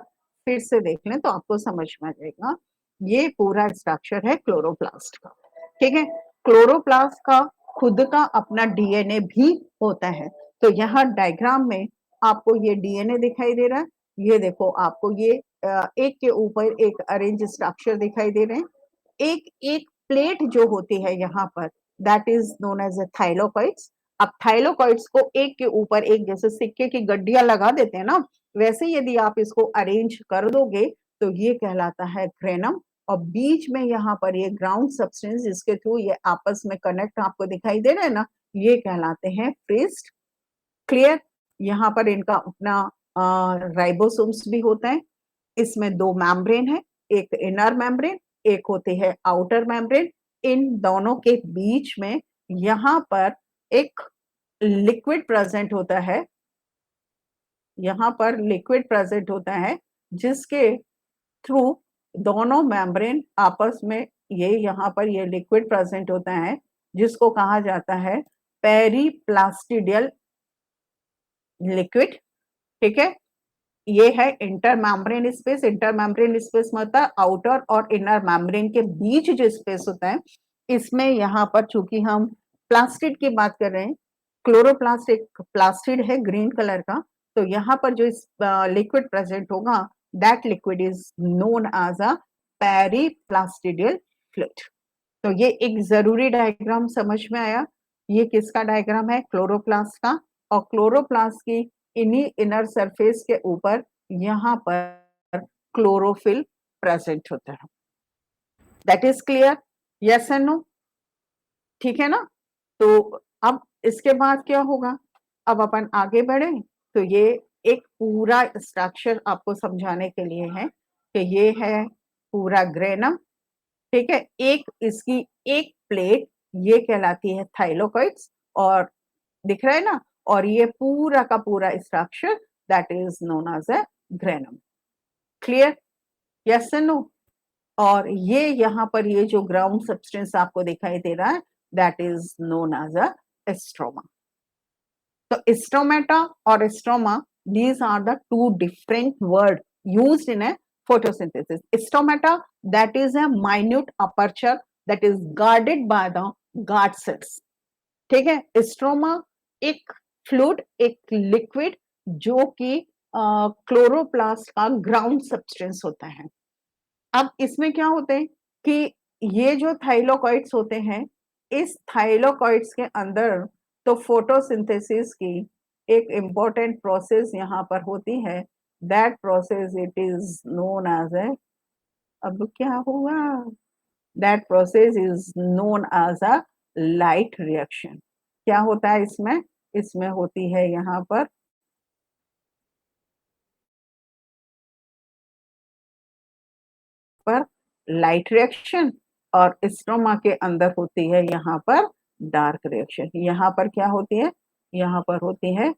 फिर से देख लें तो आपको समझ में आ जाएगा। ये पूरा स्ट्रक्चर है क्लोरोप्लास्ट का। ठीक है, क्लोरोप्लास्ट का खुद का अपना डीएनए भी होता है। तो यहाँ डायग्राम में आपको ये डीएनए दिखाई दे रहा है। ये देखो, आपको ये एक के ऊपर एक अरेंज स्ट्रक्चर दिखाई दे रहे हैं। एक एक प्लेट जो होती है यहाँ पर that is known as a thylakoids. अब थाइलोकॉइड्स को एक के ऊपर एक जैसे सिक्के की गड्डियां लगा देते हैं ना, वैसे यदि आप इसको अरेंज कर दोगे तो ये कहलाता है ग्रेनम। और बीच में यहाँ पर ये ग्राउंड सब्सटेंस जिसके थ्रू ये आपस में कनेक्ट आपको दिखाई दे रहा है ना, ये कहलाते हैं फ्रिस्ट। क्लियर? यहाँ पर इनका अपना राइबोसोम्स भी होता है। इसमें दो मेम्ब्रेन है, एक इनर मेम्ब्रेन, एक होती है आउटर मेम्ब्रेन। इन दोनों के बीच में यहाँ पर एक लिक्विड प्रेजेंट होता है। यहाँ पर लिक्विड प्रेजेंट होता है जिसके थ्रू दोनों मेम्ब्रेन आपस में ये यहाँ पर ये लिक्विड प्रेजेंट होता है जिसको कहा जाता है पेरीप्लास्टिडियल लिक्विड, ठीक है। ये है inter membrane space. Inter membrane space मतलब आउटर और इनर मेम्ब्रेन के बीच जो स्पेस होता है, इसमें यहाँ पर चूंकि हम प्लास्टिड की बात कर रहे हैं, क्लोरोप्लास्ट एक प्लास्टिड है ग्रीन कलर का, तो यहाँ पर जो लिक्विड प्रेजेंट होगा, that liquid is known as a periplastidial fluid. तो ये एक जरूरी डायग्राम समझ में आया। ये किसका डायग्राम है? क्लोरोप्लास्ट का। और क्लोरोप्लास्ट की इन्हीं इनर सरफेस के ऊपर यहाँ पर क्लोरोफिल प्रेजेंट होता है। That is clear? Yes and no? ठीक है ना? तो अब इसके बाद क्या होगा? अब अपन आगे बढ़े तो ये एक पूरा स्ट्रक्चर आपको समझाने के लिए है कि ये है पूरा ग्रेनम, ठीक है। एक इसकी एक प्लेट ये कहलाती है थाइलोकॉइड्स, और दिख रहा है ना, और ये पूरा का पूरा structure that is known as a granum. Clear? Yes and no? और ये यहाँ पर ये जो ग्राउंड सब्सटेंस आपको दिखाई दे रहा है, that is known as a stroma. तो स्टोमेटा और stroma, these are the two different words used in a photosynthesis. Stomata, that is a minute aperture that is guarded by the guard cells. ठीक है। Stroma एक fluid, एक liquid जो कि chloroplast का ground substance होता है। अब इसमें क्या होते हैं कि ये जो थाइलोकॉइड्स होते हैं, इस थाइलोकॉइड्स के अंदर तो फोटोसिंथेसिस की एक इम्पोर्टेंट प्रोसेस यहाँ पर होती है। That process it is known as a, अब क्या हुआ, that process is known as a light reaction. क्या होता है इसमें? इसमें होती है यहाँ पर लाइट रिएक्शन, और स्ट्रोमा के अंदर होती है यहाँ पर डार्क रिएक्शन। यहाँ पर क्या होती है? यहाँ पर होती है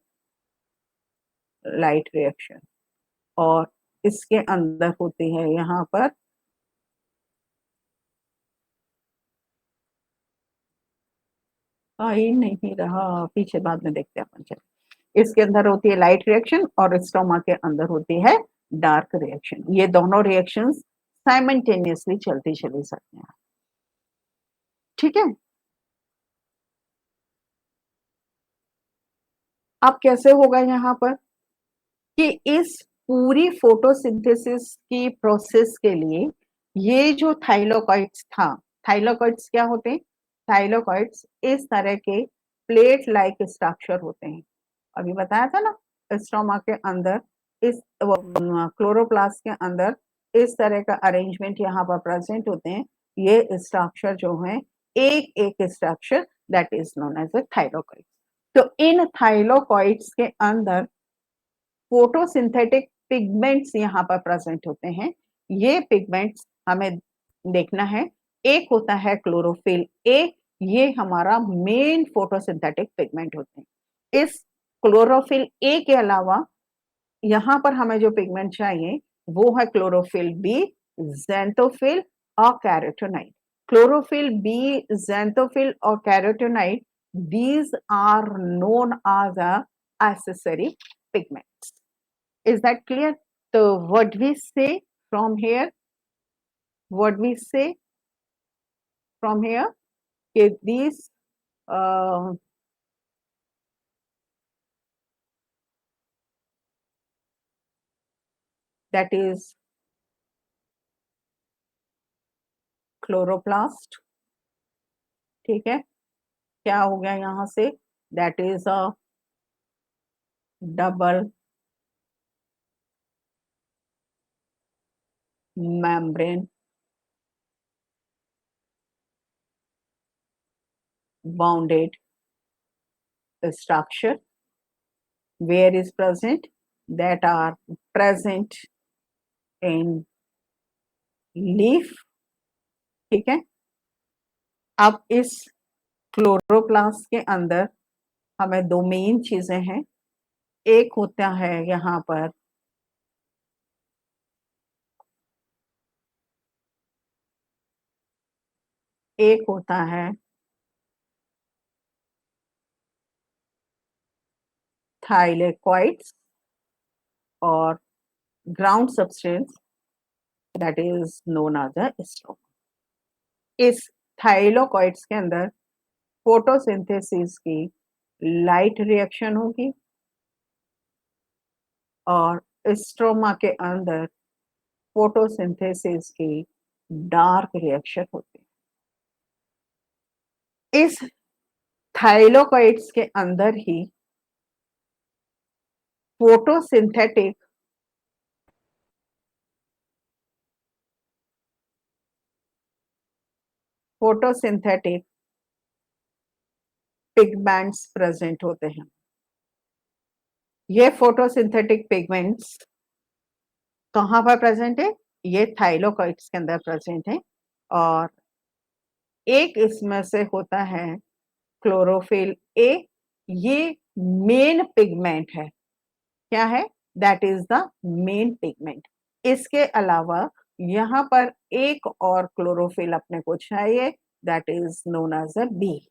लाइट रिएक्शन, और इसके अंदर होती है यहाँ पर ही नहीं रहा, पीछे बाद में देखते हैं अपन। चलिए, इसके अंदर होती है लाइट रिएक्शन और स्टोमा के अंदर होती है डार्क रिएक्शन। ये दोनों रिएक्शंस साइमल्टेनियसली चलती चली सकते हैं, ठीक है। अब कैसे होगा यहाँ पर कि इस पूरी फोटोसिंथेसिस की प्रोसेस के लिए ये जो थाइलोकॉइड्स था, थाइलोकॉइड्स क्या होते हैं? थाइलोकॉइड्स इस तरह के प्लेट लाइक स्ट्रक्चर होते हैं। अभी बताया था ना, स्टोमा के अंदर इस क्लोरोप्लास्ट के अंदर इस तरह का अरेंजमेंट यहाँ पर प्रेजेंट होते हैं। ये स्ट्रक्चर जो है, एक एक structure that is known as a thylakoid. तो इन थाइलोकॉइड्स के अंदर फोटोसिंथेटिक पिगमेंट्स यहाँ पर प्रेजेंट होते हैं। ये पिगमेंट्स हमें देखना है। एक होता है क्लोरोफिल ए, ये हमारा मेन फोटोसिंथेटिक पिगमेंट होते हैं। इस क्लोरोफिल ए के अलावा यहाँ पर हमें जो पिगमेंट चाहिए वो है क्लोरोफिल बी, ज़ैंथोफिल और कैरोटीनॉइड। क्लोरोफिल बी, ज़ैंथोफिल और carotenoid, these are known as a accessory pigments. Is that clear? So what we say from here, what we say from here, if these uh, that is chloroplast, ठीक है। क्या हो गया यहाँ से? That is a double membrane bounded structure where is present, that are present in leaf, ठीक है। अब इस क्लोरोप्लास्ट के अंदर हमें दो मेन चीजें हैं। एक होता है यहाँ पर एक होता है thylakoids और ground substance that is known as the stroma. इस थाइलोकॉइड्स के अंदर फोटोसिंथेसिस की लाइट रिएक्शन होगी और स्ट्रोमा के अंदर फोटोसिंथेसिस की डार्क रिएक्शन होती है। इस थाइलोकॉइड्स के अंदर ही फोटोसिंथेटिक पिगमेंट्स प्रेजेंट होते हैं। ये फोटोसिंथेटिक पिगमेंट्स कहाँ पर प्रेजेंट है? ये थाइलोकॉइड्स के अंदर प्रेजेंट है और एक इसमें से होता है क्लोरोफिल ए। ये मेन पिगमेंट है। क्या है? That is the main pigment. इसके अलावा यहाँ पर एक और क्लोरोफिल अपने को चाहिए, that is known as a B.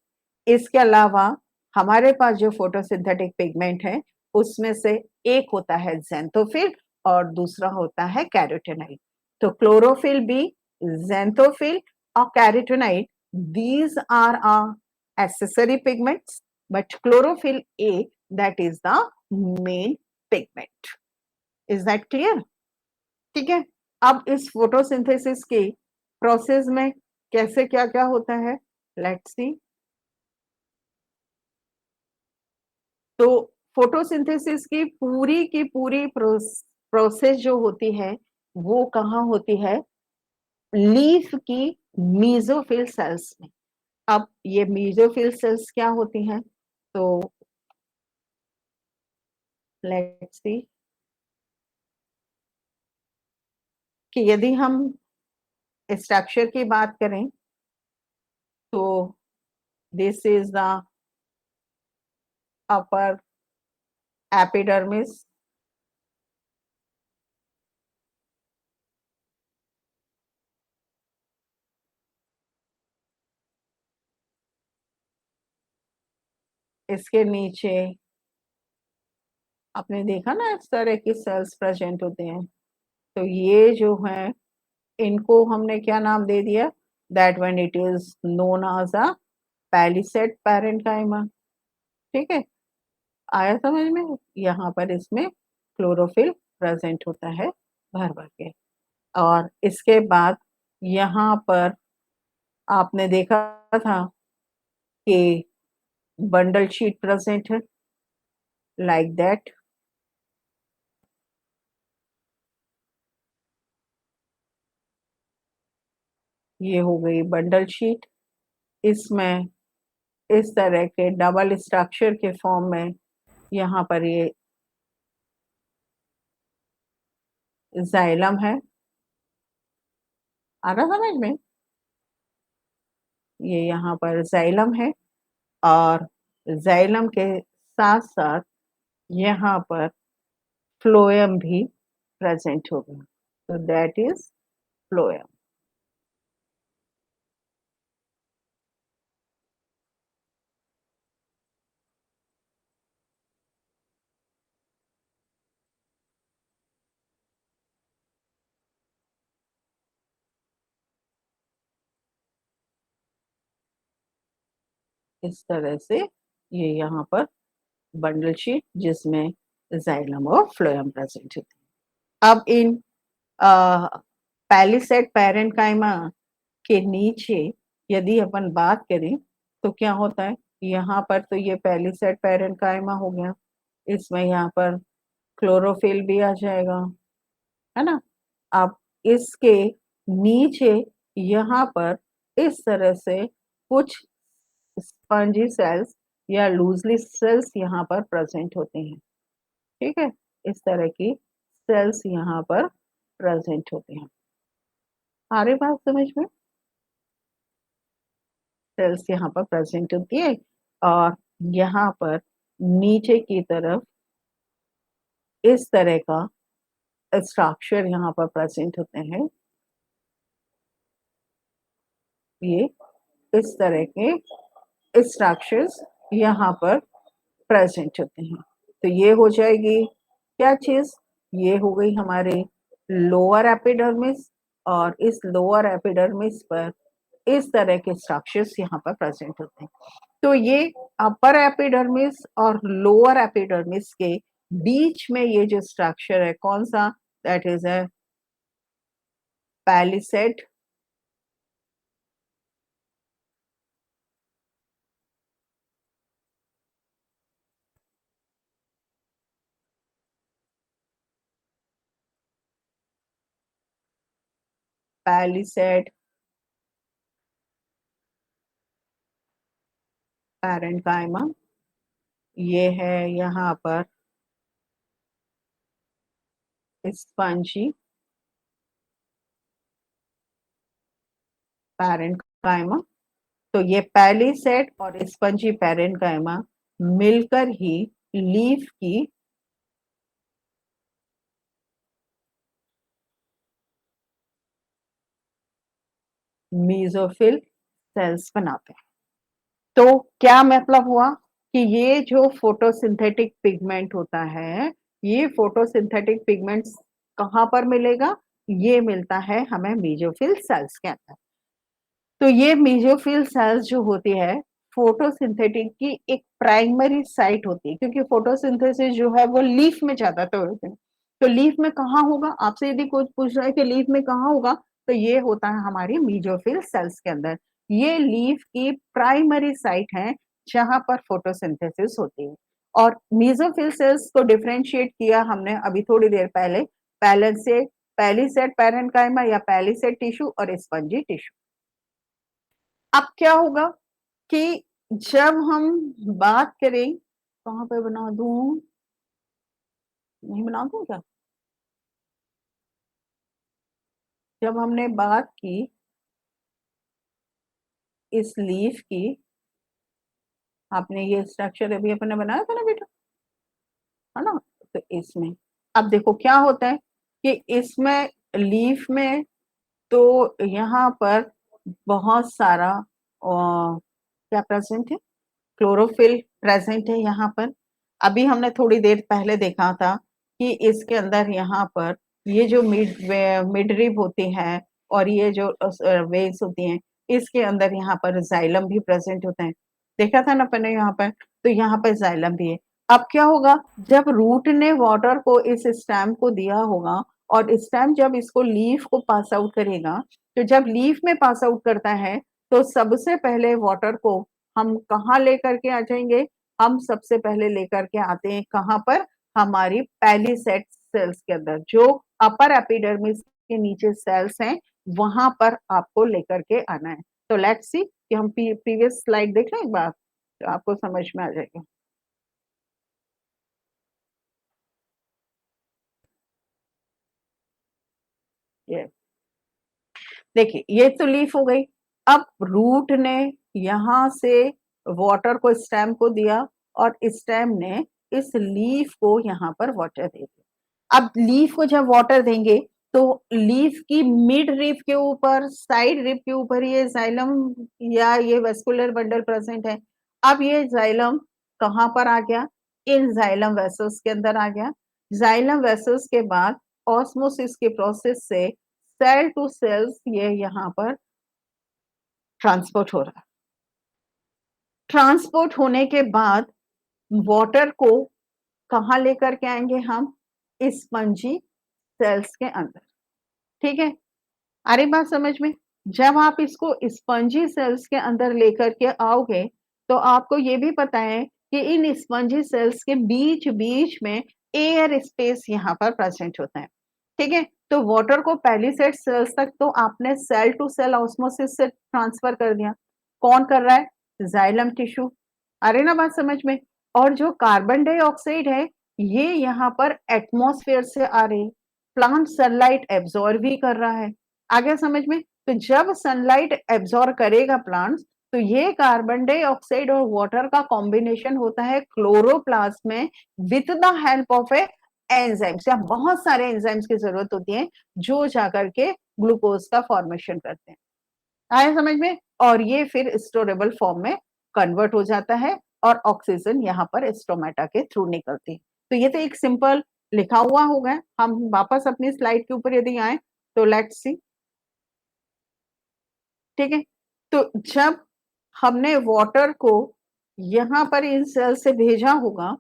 इसके अलावा हमारे पास जो फोटोसिंथेटिक पिगमेंट है उसमें से एक होता है ज़ैंथोफिल और दूसरा होता है कैरोटीनॉइड। तो क्लोरोफिल बी, ज़ैंथोफिल और carotenoid, these are accessory pigments, but chlorophyll A, that is the main pigment. Is that clear? ठीक है। अब इस फोटोसिंथेसिस की प्रोसेस में कैसे क्या क्या होता है, लेट्स सी। तो फोटोसिंथेसिस की पूरी प्रोसेस जो होती है वो कहाँ होती है? लीफ की मीजोफिल सेल्स में। अब ये मीजोफिल सेल्स क्या होती हैं? तो लेट्स सी कि यदि हम स्ट्रक्चर की बात करें तो this is the upper epidermis, इसके नीचे आपने देखा ना इस तरह की सेल्स प्रेजेंट होते हैं। तो ये जो है इनको हमने क्या नाम दे दिया? That when it is known as a palisade parenchyma. ठीक है, आया समझ में? यहाँ पर इसमें क्लोरोफिल प्रेजेंट होता है भर भर के। और इसके बाद यहाँ पर आपने देखा था कि बंडल शीट प्रेजेंट है, लाइक दैट। ये हो गई बंडल शीट। इसमें इस तरह के डबल स्ट्रक्चर के फॉर्म में यहाँ पर ये जाइलम है। आ रहा समझ में? ये यहाँ पर जाइलम है और जाइलम के साथ साथ यहाँ पर फ्लोएम भी प्रेजेंट होगा। तो दैट इज फ्लोएम। इस तरह से ये यहाँ पर बंडल शीट जिसमें जाइलम और फ्लोएम प्रेजेंट होते हैं। अब इन पैलिसेड पैरेन्काइमा के नीचे यदि अपन बात करें तो क्या होता है? यहाँ पर तो ये पैलिसेड पैरेन्काइमा हो गया, इसमें यहाँ पर क्लोरोफिल भी आ जाएगा, है ना। अब इसके नीचे यहाँ पर इस तरह से कुछ स्पंजी सेल्स या लूजली सेल्स यहाँ पर प्रेजेंट होते हैं। ठीक है, इस तरह की सेल्स यहाँ पर प्रेजेंट होते हैं। आ रही बात समझ में? सेल्स यहाँ पर प्रेजेंट होती है और यहाँ पर नीचे की तरफ इस तरह का स्ट्रक्चर यहाँ पर प्रेजेंट होते हैं। ये इस तरह के स्ट्रक्चर्स यहाँ पर प्रेजेंट होते हैं। तो ये हो जाएगी क्या चीज, ये हो गई हमारे लोअर एपिडर्मिस, और इस लोअर एपिडर्मिस पर इस तरह के स्ट्रक्चर्स यहाँ पर प्रेजेंट होते हैं। तो ये अपर एपिडर्मिस और लोअर एपिडर्मिस के बीच में ये जो स्ट्रक्चर है कौन सा, that is a palisade, palisade parenchyma, ये है यहाँ पर स्पंजी पैरेन्काइमा। तो ये पैलिसेड और स्पंजी पैरेन्काइमा मिलकर ही लीफ की मेसोफिल सेल्स बनाते हैं। तो क्या मतलब हुआ कि ये जो फोटोसिंथेटिक पिगमेंट होता है, ये फोटोसिंथेटिक पिगमेंट्स कहाँ पर मिलेगा, ये मिलता है हमें मेसोफिल सेल्स के अंदर। तो ये मेसोफिल सेल्स जो होती है फोटोसिंथेटिक की एक प्राइमरी साइट होती है, क्योंकि फोटोसिंथेसिस जो है वो लीफ में ज्यादातर होते हैं। तो लीफ में कहाँ होगा, आपसे यदि कुछ पूछ रहा है कि लीफ में कहाँ होगा, तो ये होता है हमारी मेसोफिल सेल्स के अंदर। ये लीफ की प्राइमरी साइट है जहां पर फोटोसिंथेसिस होती है। और मेसोफिल सेल्स को डिफरेंशिएट किया हमने अभी थोड़ी देर पहले, पैलिसेड पैलिसेड पैरेन्काइमा या पैलिसेड टिश्यू और स्पंजी टिश्यू। अब क्या होगा कि जब हम बात करें, कहाँ पे बना दूं, नहीं बना दूं क्या, जब हमने बात की इस लीफ की, आपने ये स्ट्रक्चर अभी अपने बनाया था ना बेटा, है ना, तो इसमें अब देखो क्या होता है कि इसमें लीफ में तो यहाँ पर बहुत सारा क्या प्रेजेंट है, क्लोरोफिल प्रेजेंट है यहाँ पर। अभी हमने थोड़ी देर पहले देखा था कि इसके अंदर यहाँ पर ये जो मिडरिब होती है और ये जो वेन्स होती हैं, इसके अंदर यहाँ पर जाइलम भी प्रेजेंट होता है, देखा था ना अपने यहाँ पर। तो यहाँ पर जाइलम भी है। अब क्या होगा, जब रूट ने वाटर को इस स्टेम को दिया होगा और स्टेम जब इसको लीफ को पास आउट करेगा, तो जब लीफ में पास आउट करता है तो सबसे पहले वाटर को हम कहाँ लेकर के आ जाएंगे, हम सबसे पहले लेकर के आते हैं कहाँ पर, हमारी पैलिसेड सेल्स के अंदर, जो अपर एपिडर्मिस के नीचे सेल्स हैं, वहां पर आपको लेकर के आना है। तो लेट्स सी कि हम प्रीवियस स्लाइड देख रहे हैं एक बार, तो आपको समझ में आ जाएगा। ये देखिए, ये तो लीफ हो गई। अब रूट ने यहां से वाटर को स्टेम को दिया और स्टेम ने इस लीफ को यहाँ पर वाटर दे दिया। अब लीफ को जब वाटर देंगे तो लीफ की मिड रिब के ऊपर, साइड रिब के ऊपर ये जाइलम या ये वेस्कुलर बंडल प्रेजेंट है। अब ये जाइलम कहाँ पर आ गया, इन जाइलम वेसल्स के अंदर आ गया। जाइलम वेसल्स के बाद ऑस्मोसिस के प्रोसेस से सेल टू सेल्स ये यहाँ पर ट्रांसपोर्ट हो रहा है। ट्रांसपोर्ट होने के बाद वाटर को कहाँ लेकर के आएंगे हम, स्पंजी सेल्स के अंदर। ठीक है, आ रही बात समझ में। जब आप इसको स्पंजी सेल्स के अंदर लेकर के आओगे तो आपको ये भी पता है कि इन स्पंजी सेल्स के बीच बीच में एयर स्पेस यहाँ पर प्रेजेंट होता है। ठीक है, तो वाटर को पैलिसेड सेल्स तक तो आपने सेल टू सेल ऑस्मोसिस से ट्रांसफर कर दिया। कौन कर रहा है, जाइलम टिश्यू। आ रही ना बात समझ में। और जो कार्बन डाइऑक्साइड है ये यहाँ पर एटमॉस्फेयर से आ रही, प्लांट सनलाइट एब्जॉर्ब भी कर रहा है। आ गया समझ में। तो जब सनलाइट एब्जॉर्ब करेगा प्लांट्स, तो ये कार्बन डाइऑक्साइड और वाटर का कॉम्बिनेशन होता है क्लोरोप्लास्ट में with the help of A enzymes, या बहुत सारे एंजाइम्स की जरूरत होती है जो जाकर के ग्लूकोज का फॉर्मेशन करते हैं। आया समझ में। और ये फिर स्टोरेबल फॉर्म में कन्वर्ट हो जाता है और ऑक्सीजन यहाँ पर स्टोमेटा के थ्रू निकलती है। तो ये तो एक सिंपल लिखा हुआ हो गया। हम वापस अपनी स्लाइड के ऊपर यदि आए तो लेट्स सी, ठीक है। तो जब हमने वाटर को यहाँ पर इन सेल से भेजा होगा,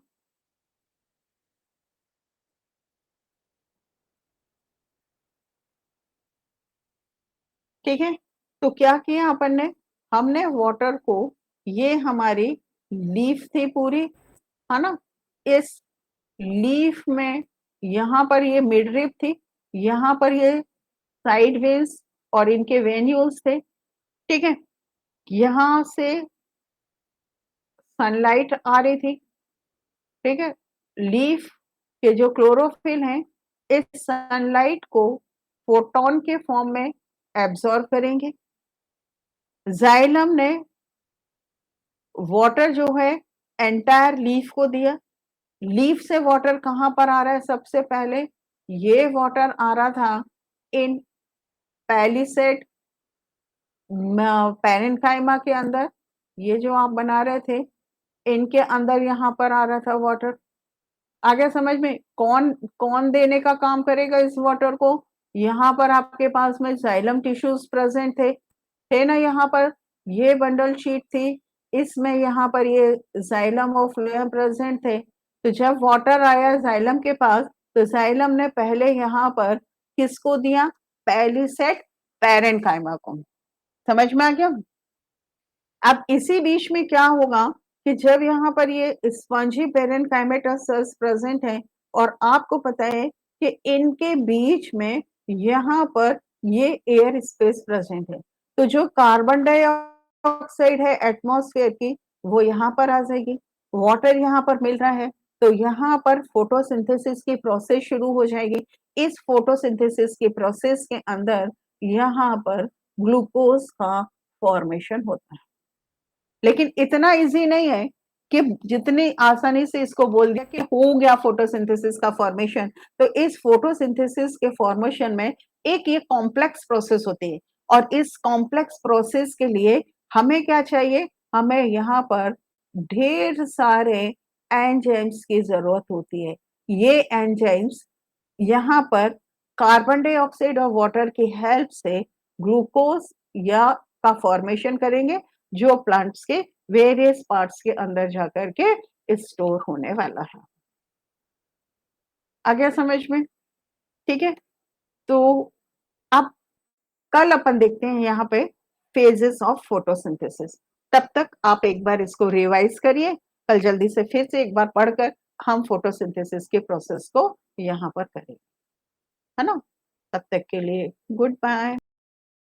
ठीक है, तो क्या किया अपन ने, हमने वाटर को, ये हमारी लीफ थी पूरी, है ना, इस लीफ में यहाँ पर ये मिड रिप थी, यहाँ पर ये साइड वेन्स और इनके वेन्यूल्स थे, ठीक है। यहाँ से सनलाइट आ रही थी, ठीक है। लीफ के जो क्लोरोफिल हैं इस सनलाइट को फोटोन के फॉर्म में एब्जॉर्ब करेंगे। जाइलम ने वाटर जो है एंटायर लीफ को दिया। लीफ से वाटर कहां पर आ रहा है, सबसे पहले ये वाटर आ रहा था इन पैलिसेड पैरेन्काइमा के अंदर, ये जो आप बना रहे थे इनके अंदर यहाँ पर आ रहा था वाटर। आगे समझ में, कौन कौन देने का काम करेगा इस वाटर को, यहाँ पर आपके पास में जाइलम टिश्यूज प्रेजेंट थे ना, यहाँ पर ये बंडल शीट थी, इसमें यहाँ पर ये जाइलम और फ्लोएम प्रेजेंट थे। तो जब वाटर आया जाइलम के पास, तो जाइलम ने पहले यहाँ पर किसको दिया, पैलिसेड पैरेन्काइमा को। समझ में आ गया। अब इसी बीच में क्या होगा कि जब यहाँ पर ये स्पंजी पैरेन्काइमेटा सेल्स प्रेजेंट हैं और आपको पता है कि इनके बीच में यहाँ पर ये एयर स्पेस प्रेजेंट है, तो जो कार्बन डाइऑक्साइड है एटमॉस्फेयर की वो यहाँ पर आ जाएगी, वाटर यहाँ पर मिल रहा है, तो यहाँ पर फोटोसिंथेसिस की प्रोसेस शुरू हो जाएगी। इस फोटोसिंथेसिस की प्रोसेस के अंदर यहाँ पर ग्लूकोज का फॉर्मेशन होता है। लेकिन इतना इजी नहीं है कि जितनी आसानी से इसको बोल दिया कि हो गया फोटोसिंथेसिस का फॉर्मेशन। तो इस फोटोसिंथेसिस के फॉर्मेशन में एक ये कॉम्प्लेक्स प्रोसेस होती है, और इस कॉम्प्लेक्स प्रोसेस के लिए हमें क्या चाहिए, हमें यहाँ पर ढेर सारे एंजाइम्स की जरूरत होती है। ये एंजाइम्स यहाँ पर कार्बन डाइऑक्साइड और वाटर की हेल्प से ग्लूकोज या का फॉर्मेशन करेंगे, जो प्लांट्स के वेरियस पार्ट्स के अंदर जाकर के स्टोर होने वाला है। आ गया समझ में, ठीक है। तो अब कल अपन देखते हैं यहाँ पे फेजेस ऑफ फोटोसिंथेसिस। तब तक आप एक बार इसको रिवाइज करिए, कल जल्दी से फिर से एक बार पढ़कर हम फोटोसिंथेसिस के प्रोसेस को यहाँ पर करेंगे, है ना। तब तक के लिए गुड बाय।